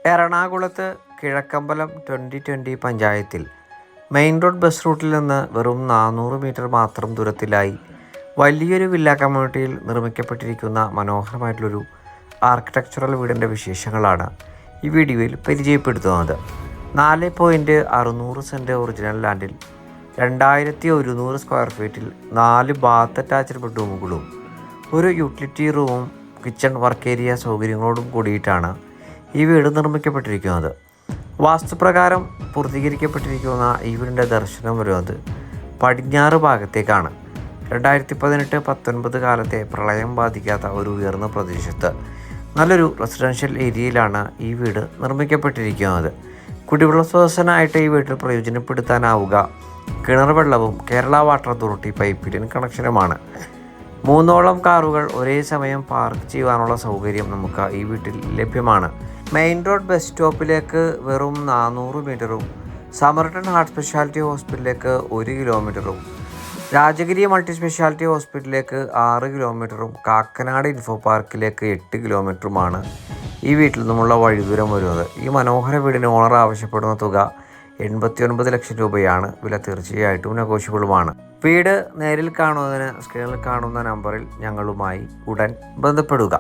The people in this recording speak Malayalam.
എറണാകുളത്ത് കിഴക്കമ്പലം 2020 പഞ്ചായത്തിൽ മെയിൻ റോഡ് ബസ് റൂട്ടിൽ നിന്ന് വെറും 400 മീറ്റർ മാത്രം ദൂരത്തിലായി വലിയൊരു വില്ല കമ്മ്യൂണിറ്റിയിൽ നിർമ്മിക്കപ്പെട്ടിരിക്കുന്ന മനോഹരമായിട്ടുള്ളൊരു ആർക്കിടെക്ചറൽ വീടിൻ്റെ വിശേഷങ്ങളാണ് ഈ വീഡിയോയിൽ പരിചയപ്പെടുത്തുന്നത്. 4.600 സെൻറ്റ് ഒറിജിനൽ ലാൻഡിൽ 2100 സ്ക്വയർ ഫീറ്റിൽ 4 ബാത്ത് അറ്റാച്ച്ഡ് ബെഡ്റൂമുകളും ഒരു യൂട്ടിലിറ്റി റൂമും കിച്ചൺ വർക്ക് ഏരിയ സൗകര്യങ്ങളോടും കൂടിയിട്ടാണ് ഈ വീട് നിർമ്മിക്കപ്പെട്ടിരിക്കുന്നത്. വാസ്തുപ്രകാരം പൂർത്തീകരിക്കപ്പെട്ടിരിക്കുന്ന ഈ വീടിൻ്റെ ദർശനം വരുന്നത് പടിഞ്ഞാറ് ഭാഗത്തേക്കാണ്. 2018-19 കാലത്തെ പ്രളയം ബാധിക്കാത്ത ഒരു ഉയർന്ന പ്രദേശത്ത് നല്ലൊരു റെസിഡൻഷ്യൽ ഏരിയയിലാണ് ഈ വീട് നിർമ്മിക്കപ്പെട്ടിരിക്കുന്നത്. കുടിവെള്ള സ്രോതസ്സിനായിട്ട് ഈ വീട്ടിൽ പ്രയോജനപ്പെടുത്താനാവുക കിണർ വെള്ളവും Kerala water authority pipe line കണക്ഷനുമാണ്. 3 കാറുകൾ ഒരേ സമയം പാർക്ക് ചെയ്യാനുള്ള സൗകര്യം നമുക്ക് ഈ വീട്ടിൽ ലഭ്യമാണ്. മെയിൻ റോഡ് ബസ് സ്റ്റോപ്പിലേക്ക് വെറും 400 മീറ്ററും സമർട്ടൺ ഹാർട്ട് സ്പെഷ്യാലിറ്റി ഹോസ്പിറ്റലിലേക്ക് 1 കിലോമീറ്ററും രാജഗിരി മൾട്ടി സ്പെഷ്യാലിറ്റി ഹോസ്പിറ്റലിലേക്ക് 6 കിലോമീറ്ററും കാക്കനാട് ഇൻഫോ പാർക്കിലേക്ക് 8 കിലോമീറ്ററുമാണ് ഈ വീട്ടിൽ നിന്നുമുള്ള വഴിദൂരം വരുന്നത്. ഈ മനോഹര വീടിന് ഓണർ ആവശ്യപ്പെടുന്ന തുക 89 ലക്ഷം രൂപയാണ്. വില തീർച്ചയായിട്ടും നെഗോഷ്യബിളുമാണ്. വീട് നേരിൽ കാണുന്നതിന് സ്ക്രീനിൽ കാണുന്ന നമ്പറിൽ ഞങ്ങളുമായി ഉടൻ ബന്ധപ്പെടുക.